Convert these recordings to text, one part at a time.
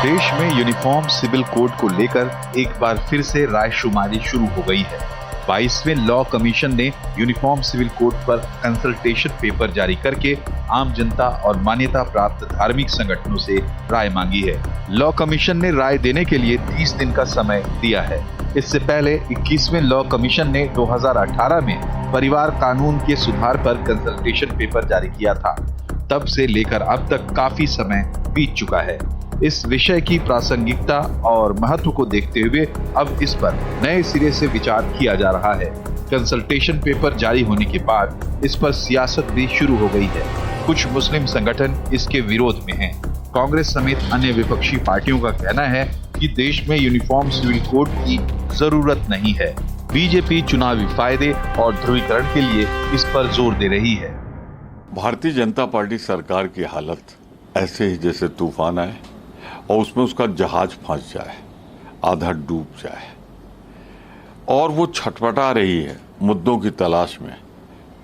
देश में uniform civil code को लेकर एक बार फिर से रायशुमारी शुरू हो गई है। 22वें लॉ कमीशन ने यूनिफॉर्म सिविल कोड पर कंसल्टेशन पेपर जारी करके आम जनता और मान्यता प्राप्त धार्मिक संगठनों से राय मांगी है। लॉ कमीशन ने राय देने के लिए 30 दिन का समय दिया है। इससे पहले 21वें लॉ कमीशन ने 2018 में परिवार कानून के सुधार पर कंसल्टेशन पेपर जारी किया था। तब से लेकर अब तक काफी समय बीत चुका है। इस विषय की प्रासंगिकता और महत्व को देखते हुए अब इस पर नए सिरे से विचार किया जा रहा है। कंसल्टेशन पेपर जारी होने के बाद इस पर सियासत भी शुरू हो गई है। कुछ मुस्लिम संगठन इसके विरोध में हैं। कांग्रेस समेत अन्य विपक्षी पार्टियों का कहना है कि देश में यूनिफॉर्म सिविल कोड की जरूरत नहीं है। बीजेपी चुनावी फायदे और ध्रुवीकरण के लिए इस पर जोर दे रही है। भारतीय जनता पार्टी सरकार की हालत ऐसे ही जैसे तूफान आए और उसमें उसका जहाज फंस जाए, आधा डूब जाए, और वो छटपटा रही है मुद्दों की तलाश में।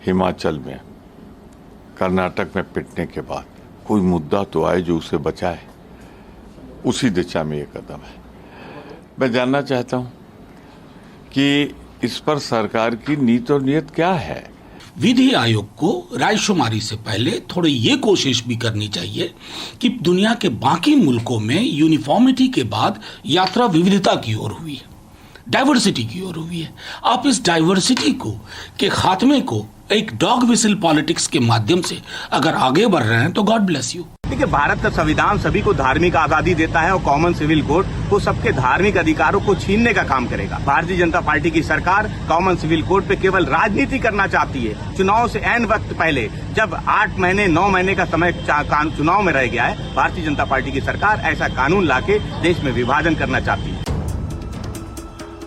हिमाचल में, कर्नाटक में पिटने के बाद कोई मुद्दा तो आए जो उसे बचाए। उसी दिशा में ये कदम है। मैं जानना चाहता हूं कि इस पर सरकार की नीति और नियत क्या है। विधि आयोग को रायशुमारी से पहले थोड़ी ये कोशिश भी करनी चाहिए कि दुनिया के बाकी मुल्कों में यूनिफॉर्मिटी के बाद यात्रा विविधता की ओर हुई है, डाइवर्सिटी की ओर हुई है। आप इस डाइवर्सिटी के खात्मे को एक डॉग विसिल पॉलिटिक्स के माध्यम से अगर आगे बढ़ रहे हैं तो गॉड ब्लेस यू। देखिए, भारत का संविधान सभी को धार्मिक आजादी देता है और कॉमन सिविल कोड को सबके धार्मिक अधिकारों को छीनने का काम करेगा। भारतीय जनता पार्टी की सरकार कॉमन सिविल कोड पे केवल राजनीति करना चाहती है। चुनाव से ऐन वक्त पहले, जब 8 महीने 9 महीने का समय चुनाव में रह गया है, भारतीय जनता पार्टी की सरकार ऐसा कानून लाके देश में विभाजन करना चाहती है।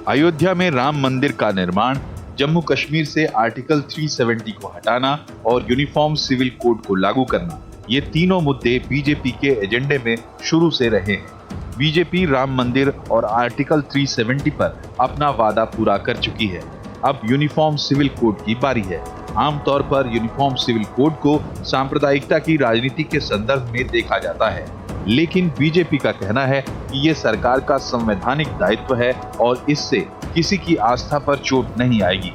अयोध्या में राम मंदिर का निर्माण, जम्मू कश्मीर से आर्टिकल 370 को हटाना और यूनिफॉर्म सिविल कोड को लागू करना, ये तीनों मुद्दे बीजेपी के एजेंडे में शुरू से रहे हैं। बीजेपी राम मंदिर और आर्टिकल 370 पर अपना वादा पूरा कर चुकी है। अब यूनिफॉर्म सिविल कोड की बारी है। आमतौर पर यूनिफॉर्म सिविल कोड को सांप्रदायिकता की राजनीति के संदर्भ में देखा जाता है, लेकिन बीजेपी का कहना है कि ये सरकार का संवैधानिक दायित्व है और इससे किसी की आस्था पर चोट नहीं आएगी।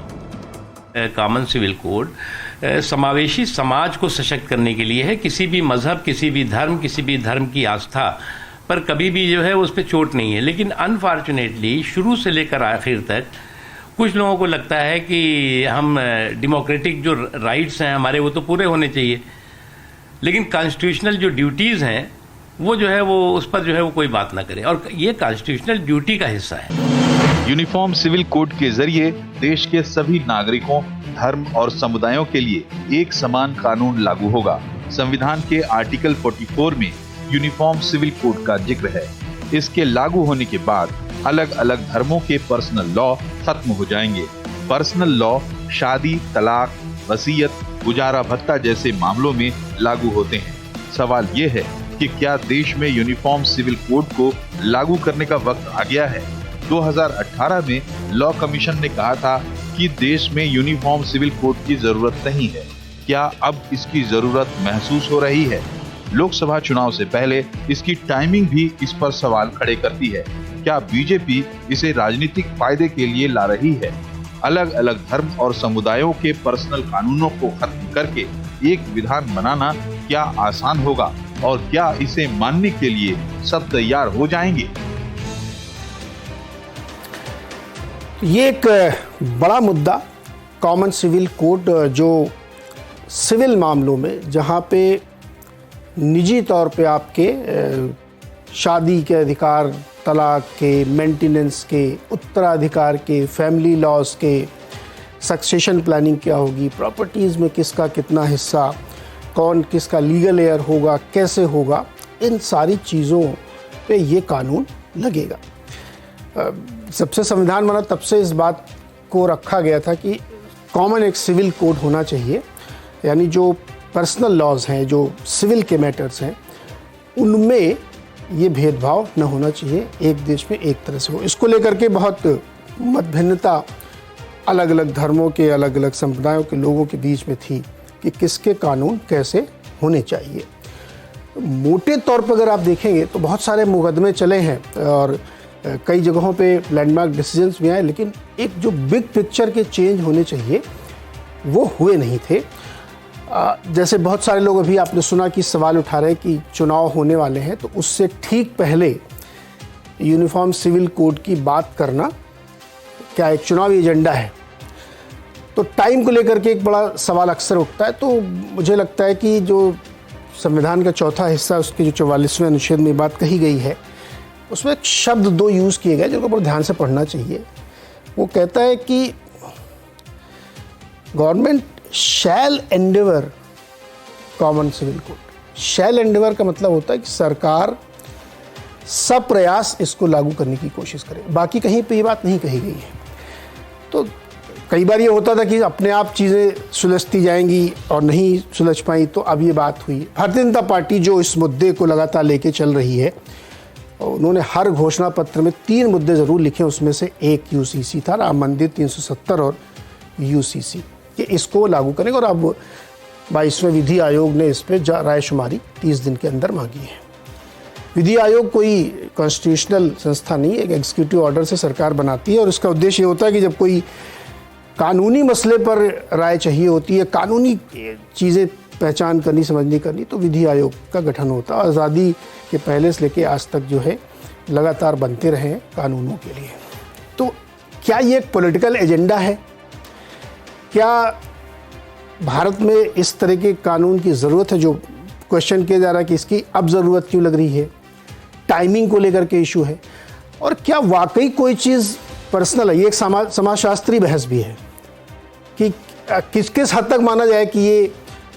कॉमन सिविल कोड समावेशी समाज को सशक्त करने के लिए है। किसी भी मजहब, किसी भी धर्म की आस्था पर कभी भी जो है उस पर चोट नहीं है। लेकिन अनफॉर्चुनेटली शुरू से लेकर आखिर तक कुछ लोगों को लगता है कि हम डेमोक्रेटिक जो राइट्स हैं हमारे वो तो पूरे होने चाहिए, लेकिन कॉन्स्टिट्यूशनल जो ड्यूटीज़ हैं वो जो है वो उस पर जो है वो कोई बात ना करे, और ये कॉन्स्टिट्यूशनल ड्यूटी का हिस्सा है। यूनिफॉर्म सिविल कोड के जरिए देश के सभी नागरिकों, धर्म और समुदायों के लिए एक समान कानून लागू होगा। संविधान के आर्टिकल 44 में यूनिफॉर्म सिविल कोड का जिक्र है। इसके लागू होने के बाद अलग अलग धर्मों के पर्सनल लॉ खत्म हो जाएंगे। पर्सनल लॉ शादी, तलाक, वसीयत, गुजारा भत्ता जैसे मामलों में लागू होते हैं। सवाल ये है कि क्या देश में यूनिफॉर्म सिविल कोड को लागू करने का वक्त आ गया है? 2018 में लॉ कमीशन ने कहा था कि देश में यूनिफॉर्म सिविल कोड की जरूरत नहीं है। क्या अब इसकी जरूरत महसूस हो रही है? लोकसभा चुनाव से पहले इसकी टाइमिंग भी इस पर सवाल खड़े करती है। क्या बीजेपी इसे राजनीतिक फायदे के लिए ला रही है? अलग अलग धर्म और समुदायों के पर्सनल कानूनों को खत्म करके एक विधान बनाना क्या आसान होगा और क्या इसे मानने के लिए सब तैयार हो जाएंगे? ये एक बड़ा मुद्दा कॉमन सिविल कोड, जो सिविल मामलों में जहाँ पे निजी तौर पे आपके शादी के अधिकार, तलाक के, मेंटेनेंस के, उत्तराधिकार के, फैमिली लॉज के, सक्सेशन प्लानिंग क्या होगी, प्रॉपर्टीज़ में किसका कितना हिस्सा, कौन किसका लीगल एयर होगा, कैसे होगा, इन सारी चीज़ों पे ये कानून लगेगा। सबसे संविधान बना तब से इस बात को रखा गया था कि कॉमन एक सिविल कोड होना चाहिए, यानी जो पर्सनल लॉज हैं, जो सिविल के मैटर्स हैं, उनमें ये भेदभाव न होना चाहिए, एक देश में एक तरह से हो। इसको लेकर के बहुत मतभिन्नता अलग अलग धर्मों के, अलग अलग संप्रदायों के लोगों के बीच में थी कि किसके कानून कैसे होने चाहिए। मोटे तौर पर अगर आप देखेंगे तो बहुत सारे मुकदमे चले हैं और कई जगहों पे लैंडमार्क डिसीजंस भी आए, लेकिन एक जो बिग पिक्चर के चेंज होने चाहिए वो हुए नहीं थे। जैसे बहुत सारे लोग अभी आपने सुना कि सवाल उठा रहे हैं कि चुनाव होने वाले हैं, तो उससे ठीक पहले यूनिफॉर्म सिविल कोड की बात करना क्या एक चुनावी एजेंडा है? तो टाइम को लेकर के एक बड़ा सवाल अक्सर उठता है। तो मुझे लगता है कि जो संविधान का चौथा हिस्सा, उसके जो 44वें अनुच्छेद में बात कही गई है, उसमें एक शब्द 2 यूज़ किए गए जिनको बहुत ध्यान से पढ़ना चाहिए। वो कहता है कि government shall endeavour common civil code. Shall endeavour का मतलब होता है कि सरकार सब प्रयास इसको लागू करने की कोशिश करे, बाकी कहीं पे ये बात नहीं कही गई है। तो कई बार ये होता था कि अपने आप चीज़ें सुलझती जाएंगी और नहीं सुलझ पाई, तो अब ये बात हुई। भारतीय जनता पार्टी जो इस मुद्दे को लगातार लेके चल रही है, उन्होंने हर घोषणा पत्र में 3 मुद्दे ज़रूर लिखे, उसमें से एक यूसीसी था, राम मंदिर, 370 और यूसीसी, कि इसको लागू करेंगे। और अब 22वें विधि आयोग ने इस पर रायशुमारी 30 दिन के अंदर मांगी है। विधि आयोग कोई कॉन्स्टिट्यूशनल संस्था नहीं है, एक एग्जीक्यूटिव ऑर्डर से सरकार बनाती है और इसका उद्देश्य ये होता है कि जब कोई कानूनी मसले पर राय चाहिए होती है, कानूनी चीज़ें पहचान करनी, समझनी करनी, तो विधि आयोग का गठन होता है। आज़ादी के पहले से लेकर आज तक जो है लगातार बनते रहे हैं कानूनों के लिए। तो क्या ये एक पॉलिटिकल एजेंडा है? क्या भारत में इस तरह के कानून की ज़रूरत है? जो क्वेश्चन किया जा रहा है कि इसकी अब ज़रूरत क्यों लग रही है, टाइमिंग को लेकर के इशू है, और क्या वाकई कोई चीज़ पर्सनल है? ये एक समाजशास्त्री बहस भी है कि किस हद तक माना जाए कि ये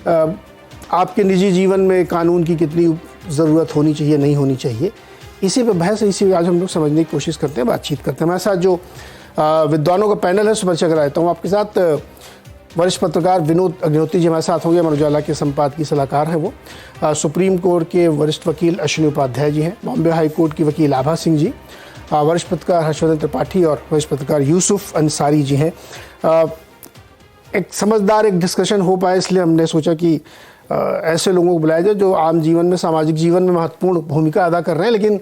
आपके निजी जीवन में कानून की कितनी ज़रूरत होनी चाहिए, नहीं होनी चाहिए। इसी पे बहस है, इसी आज हम लोग समझने की कोशिश करते हैं, बातचीत करते हैं। हमारे साथ जो विद्वानों का पैनल है, सुबह चक्र रहता हूँ आपके साथ। वरिष्ठ पत्रकार विनोद अग्निहोत्री जी हमारे साथ होंगे, अमर उजाला के संपादकीय सलाहकार हैं वो। सुप्रीम कोर्ट के वरिष्ठ वकील अश्विनी उपाध्याय जी हैं। बॉम्बे हाई कोर्ट की वकील आभा सिंह जी, वरिष्ठ पत्रकार हर्षवर्धन त्रिपाठी और वरिष्ठ पत्रकार यूसुफ अंसारी जी हैं। एक समझदार एक डिस्कशन हो पाए, इसलिए हमने सोचा कि ऐसे लोगों को बुलाया जाए जो आम जीवन में, सामाजिक जीवन में महत्वपूर्ण भूमिका अदा कर रहे हैं, लेकिन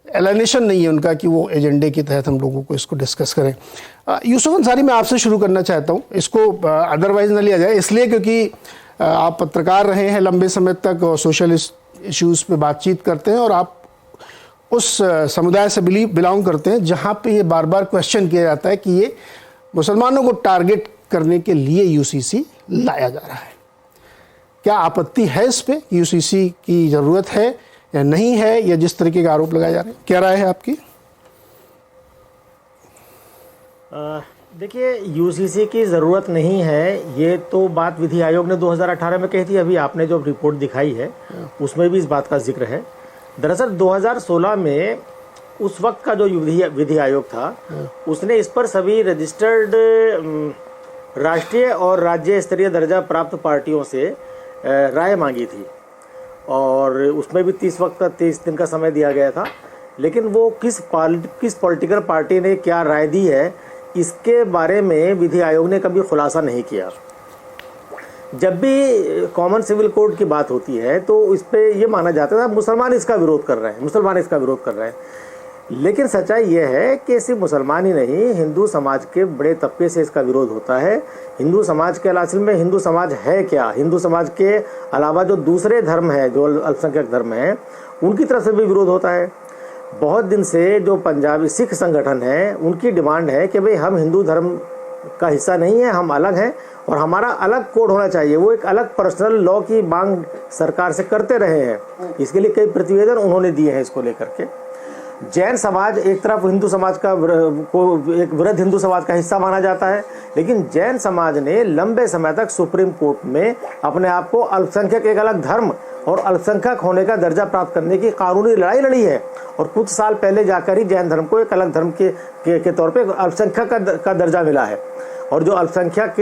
एलानेशन नहीं है उनका कि वो एजेंडे के तहत हम लोगों को इसको डिस्कस करें। यूसुफ अंसारी, मैं आपसे शुरू करना चाहता हूँ। इसको अदरवाइज न लिया जाए, इसलिए क्योंकि आप पत्रकार रहे हैं लंबे समय तक और सोशल इश्यूज़ पे बातचीत करते हैं, और आप उस समुदाय से बिलोंग करते हैं जहाँ पे ये बार बार क्वेश्चन किया जाता है कि ये मुसलमानों को टारगेट करने के लिए यूसीसी लाया जा रहा है। क्या आपत्ति है इस पे? यूसीसी की ज़रूरत है या नहीं है, या जिस तरीके के आरोप लगाए जा रहे हैं, क्या राय है आपकी? देखिए, यूसीसी की ज़रूरत नहीं है, ये तो बात विधि आयोग ने 2018 में कही थी। अभी आपने जो रिपोर्ट दिखाई है उसमें भी इस बात का जिक्र है। दरअसल 2016 में उस वक्त का जो विधि आयोग था, उसने इस पर सभी रजिस्टर्ड राष्ट्रीय और राज्य स्तरीय दर्जा प्राप्त पार्टियों से राय मांगी थी, और उसमें भी 30 दिन का समय दिया गया था। लेकिन वो किस पॉलिटिकल पार्टी ने क्या राय दी है, इसके बारे में विधि आयोग ने कभी खुलासा नहीं किया। जब भी कॉमन सिविल कोड की बात होती है तो इस पे ये माना जाता था मुसलमान इसका विरोध कर रहे हैं, लेकिन सच्चाई यह है कि सिर्फ मुसलमान ही नहीं, हिंदू समाज के बड़े तबके से इसका विरोध होता है। हिंदू समाज के असल में हिंदू समाज है क्या? हिंदू समाज के अलावा जो दूसरे धर्म है, जो अल्पसंख्यक धर्म है, उनकी तरफ से भी विरोध होता है। बहुत दिन से जो पंजाबी सिख संगठन है, उनकी डिमांड है कि भाई हम हिंदू धर्म का हिस्सा नहीं है, हम अलग हैं और हमारा अलग कोड होना चाहिए। वो एक अलग पर्सनल लॉ की मांग सरकार से करते रहे हैं। इसके लिए कई प्रतिवेदन उन्होंने दिए हैं इसको लेकर के। जैन समाज एक तरफ हिंदू समाज का एक वृद्ध हिंदू समाज का हिस्सा माना जाता है, लेकिन जैन समाज ने लंबे समय तक सुप्रीम कोर्ट में अपने आप को अल्पसंख्यक, एक अलग धर्म और अल्पसंख्यक होने का दर्जा प्राप्त करने की कानूनी लड़ाई लड़ी है, और कुछ साल पहले जाकर ही जैन धर्म को एक अलग धर्म के तौर पे अल्पसंख्यक का दर्जा मिला है। और जो अल्पसंख्यकों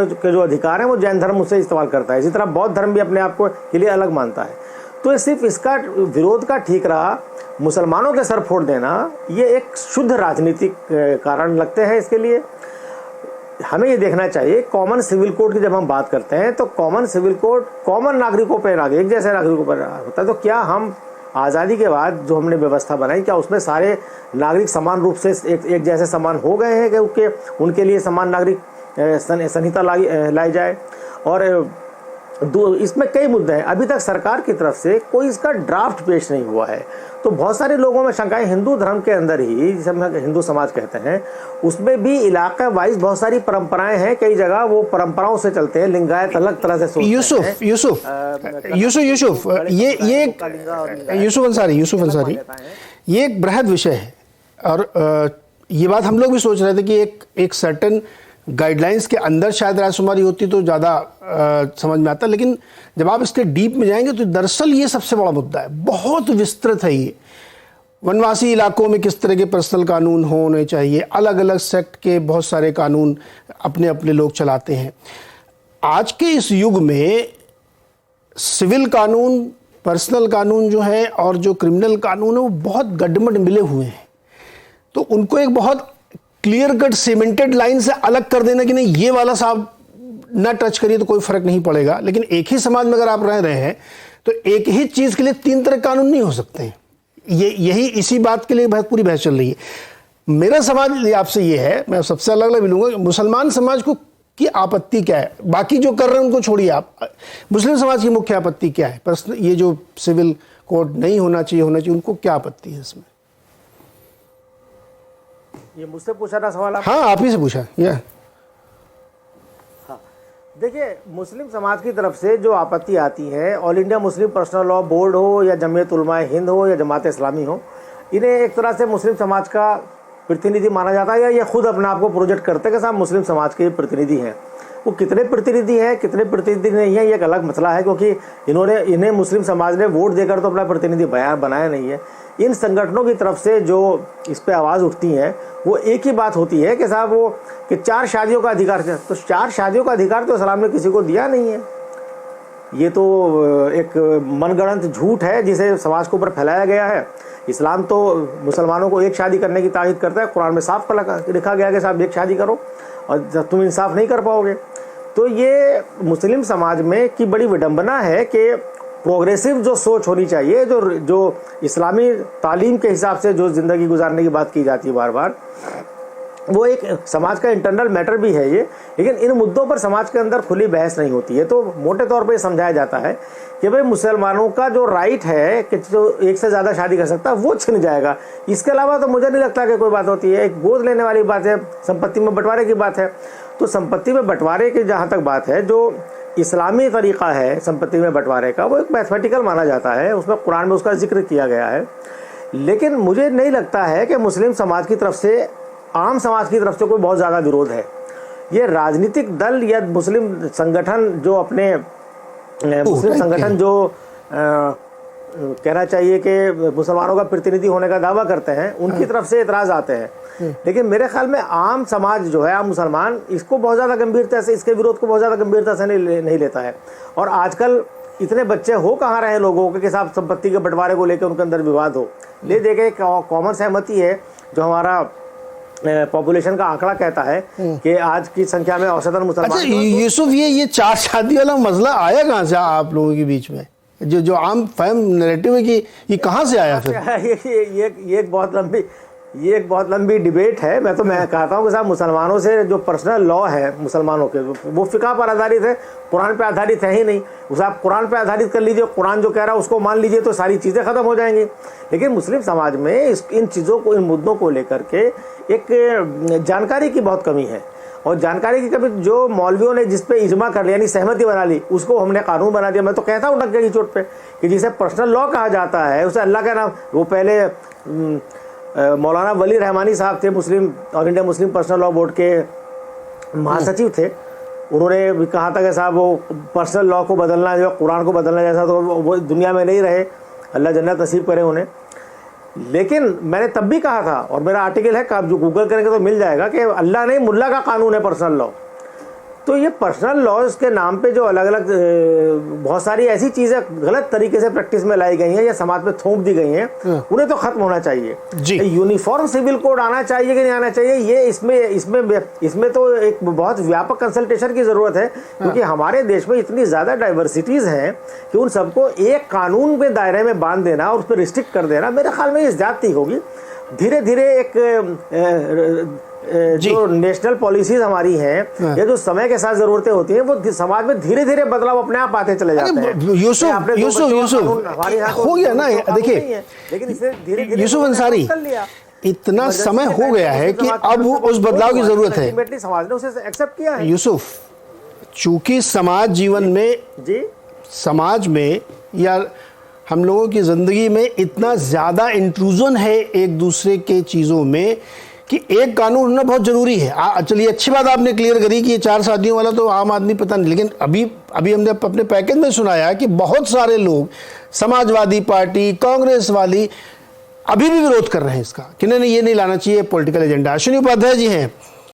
के जो अधिकार हैं वो जैन धर्म उससे इस्तेमाल करता है। इसी तरह बौद्ध धर्म भी अपने आप को के लिए अलग मानता है। तो सिर्फ इसका विरोध का ठीक रहा, मुसलमानों के सर फोड़ देना, ये एक शुद्ध राजनीतिक कारण लगते हैं इसके लिए। हमें ये देखना चाहिए कॉमन सिविल कोड की जब हम बात करते हैं तो कॉमन सिविल कोड कॉमन नागरिकों पर लागू, एक जैसे नागरिकों पर होता है। तो क्या हम आज़ादी के बाद जो हमने व्यवस्था बनाई, क्या उसमें सारे नागरिक समान रूप से एक जैसे समान हो गए हैं कि उनके लिए समान नागरिक संहिता लाई जाए? और इसमें कई मुद्दे हैं, अभी तक सरकार की तरफ से कोई इसका ड्राफ्ट पेश नहीं हुआ है। तो बहुत सारे लोगों में शंकाएं, हिंदू धर्म के अंदर ही जिसे हम हिंदू समाज कहते हैं, उसमें भी इलाका वाइज बहुत सारी परंपराएं हैं। कई जगह वो परंपराओं से चलते हैं, लिंगायत अलग तरह से सोचते हैं। यूसुफ अंसारी, ये एक बृहद विषय है और ये बात हम लोग भी सोच रहे थे कि एक सर्टेन गाइडलाइंस के अंदर शायद रायशुमारी होती तो ज़्यादा समझ में आता, लेकिन जब आप इसके डीप में जाएंगे तो दरअसल ये सबसे बड़ा मुद्दा है, बहुत विस्तृत है ये। वनवासी इलाकों में किस तरह के पर्सनल कानून होने चाहिए, अलग अलग सेक्ट के बहुत सारे कानून अपने अपने लोग चलाते हैं। आज के इस युग में सिविल कानून, पर्सनल कानून जो है और जो क्रिमिनल कानून है वो बहुत गड्ढमड मिले हुए हैं। तो उनको एक बहुत क्लियर कट सीमेंटेड लाइन से अलग कर देना कि नहीं ये वाला साहब ना टच करिए तो कोई फर्क नहीं पड़ेगा, लेकिन एक ही समाज में अगर आप रह रहे हैं तो एक ही चीज़ के लिए 3 तरह कानून नहीं हो सकते हैं। यही इसी बात के लिए पूरी बहस चल रही है। मेरा सवाल आपसे ये है, मैं सबसे अलग अलग मिलूंगा, मुसलमान समाज को की आपत्ति क्या है? बाकी जो कर रहे हैं उनको छोड़िए, आप मुस्लिम समाज की मुख्य आपत्ति क्या है? ये जो सिविल कोड नहीं होना चाहिए उनको क्या आपत्ति है इसमें? ये मुझसे पूछा था सवाल आप? हाँ, आप ही से पूछा। या हाँ, देखिए, मुस्लिम समाज की तरफ से जो आपत्ति आती है, all India Muslim personal law board हो या जमीयत उलमाए हिंद हो या जमात इस्लामी हो, इन्हें एक तरह से मुस्लिम समाज का प्रतिनिधि माना जाता है, या ये खुद अपने आप को प्रोजेक्ट करते हैं कि साहब मुस्लिम समाज के प्रतिनिधि हैं। वो कितने प्रतिनिधि हैं, कितने प्रतिनिधि नहीं है, ये एक अलग मसला है, क्योंकि इन्हें मुस्लिम समाज ने वोट देकर तो अपना प्रतिनिधि बनाया नहीं है। इन संगठनों की तरफ से जो इस पे आवाज़ उठती है वो एक ही बात होती है कि साहब वो कि 4 शादियों का अधिकार है। तो 4 शादियों का अधिकार तो इस्लाम ने किसी को दिया नहीं है। ये तो एक मनगढ़ंत झूठ है जिसे समाज के ऊपर फैलाया गया है। इस्लाम तो मुसलमानों को एक शादी करने की ताकीद करता है। कुरान में साफ लिखा गया कि साहब एक शादी करो और तुम इंसाफ नहीं कर पाओगे। तो ये मुस्लिम समाज में की बड़ी विडंबना है कि प्रोग्रेसिव जो सोच होनी चाहिए, जो इस्लामी तालीम के हिसाब से जो ज़िंदगी गुजारने की बात की जाती है बार बार, वो एक समाज का इंटरनल मैटर भी है ये, लेकिन इन मुद्दों पर समाज के अंदर खुली बहस नहीं होती है। तो मोटे तौर पे समझाया जाता है कि भाई मुसलमानों का जो राइट है कि जो एक से ज़्यादा शादी कर सकता है वो छिन जाएगा। इसके अलावा तो मुझे नहीं लगता कि कोई बात होती है। एक गोद लेने वाली बात है, संपत्ति में बंटवारे की बात है। तो संपत्ति में बंटवारे की जहाँ तक बात है, जो इस्लामी तरीक़ा है संपत्ति में बंटवारे का, वो एक मैथमेटिकल माना जाता है, उसमें कुरान में उसका जिक्र किया गया है। लेकिन मुझे नहीं लगता है कि मुस्लिम समाज की तरफ से, आम समाज की तरफ से कोई बहुत ज़्यादा विरोध है। ये राजनीतिक दल या मुस्लिम संगठन जो अपने मुस्लिम संगठन जो कहना चाहिए कि मुसलमानों का प्रतिनिधि होने का दावा करते हैं, उनकी तरफ से एतराज़ आते हैं। लेकिन मेरे ख्याल में आम समाज जो है, आम मुसलमान, इसको बहुत ज़्यादा गंभीरता से, इसके विरोध को बहुत ज़्यादा गंभीरता से नहीं लेता है। और आजकल इतने बच्चे हो कहाँ रहे लोगों के साथ संपत्ति के बंटवारे को लेकर उनके अंदर विवाद हो। ले देखे कॉमन सहमति है जो हमारा पॉपुलेशन का आंकड़ा कहता है कि आज की संख्या में औसतन मुसलमान। अच्छा यूसुफ, ये 4 शादी वाला मसला आया कहाँ से आप लोगों के बीच में? जो आम फहम नैरेटिव है कि ये कहाँ से आया फिर? ये एक बहुत लंबी डिबेट है। मैं कहता हूँ कि साहब मुसलमानों से जो पर्सनल लॉ है मुसलमानों के, वो फिक़ा पर आधारित है, कुरान पे आधारित है ही नहीं। उसे आप कुरान पे आधारित कर लीजिए, कुरान जो कह रहा है उसको मान लीजिए, तो सारी चीज़ें ख़त्म हो जाएंगी। लेकिन मुस्लिम समाज में इन चीज़ों को, इन मुद्दों को लेकर के एक जानकारी की बहुत कमी है। और जानकारी की कभी जो मौलवियों ने जिस पे इजमा कर लिया, यानी सहमति बना ली, उसको हमने कानून बना दिया। मैं तो कहता हूँ डंके की चोट पे कि जिसे पर्सनल लॉ कहा जाता है, उसे अल्लाह का नाम, वो पहले मौलाना वली रहमानी साहब थे, all India Muslim personal law board के महासचिव थे। उन्होंने भी कहा था कि साहब वो पर्सनल लॉ को बदलना, जो कुरान को बदलना जैसा तो वो दुनिया में नहीं रहे, अल्लाह जन्नत नसीब करे उन्हें। लेकिन मैंने तब भी कहा था, और मेरा आर्टिकल है, आप जो गूगल करेंगे तो मिल जाएगा, कि अल्लाह नहीं, मुल्ला का कानून है पर्सनल लॉ। तो ये पर्सनल लॉज के नाम पे जो अलग अलग बहुत सारी ऐसी चीजें गलत तरीके से प्रैक्टिस में लाई गई हैं या समाज में थोप दी गई हैं, उन्हें तो खत्म होना चाहिए जी। यूनिफॉर्म सिविल कोड आना चाहिए कि नहीं आना चाहिए, ये इसमें तो एक बहुत व्यापक कंसल्टेशन की जरूरत है, क्योंकि हमारे देश में इतनी ज्यादा डाइवर्सिटीज हैं कि उन सबको एक कानून के दायरे में बांध देना और उस पर रिस्ट्रिक्ट कर देना मेरे ख्याल में ये ज्यादती होगी। धीरे धीरे एक जो नेशनल पॉलिसीज हमारी हैं, ये जो समय के साथ जरूरतें होती हैं, वो समाज में धीरे धीरे बदलाव अपने आप आते चले जाते हैं। यूसुफ हो गया ना, देखिए लेकिन इसे धीरे धीरे यूसुफ अंसारी, इतना समय हो गया है कि अब उस बदलाव की जरूरत है। समाज ने उसे एक्सेप्ट किया है। यूसुफ, चूंकि समाज जीवन में जी समाज में या हम लोगों की जिंदगी में इतना ज्यादा इंट्रूजन है एक दूसरे के चीजों में कि एक कानून होना बहुत जरूरी है। चलिए, अच्छी बात आपने क्लियर करी कि ये 4 शादियों वाला तो आम आदमी पता नहीं, लेकिन अभी हमने अपने पैकेज में सुनाया कि बहुत सारे लोग, समाजवादी पार्टी, कांग्रेस वाली, अभी भी विरोध कर रहे हैं इसका कि नहीं ये नहीं लाना चाहिए, पॉलिटिकल एजेंडा। अश्विनी उपाध्याय जी हैं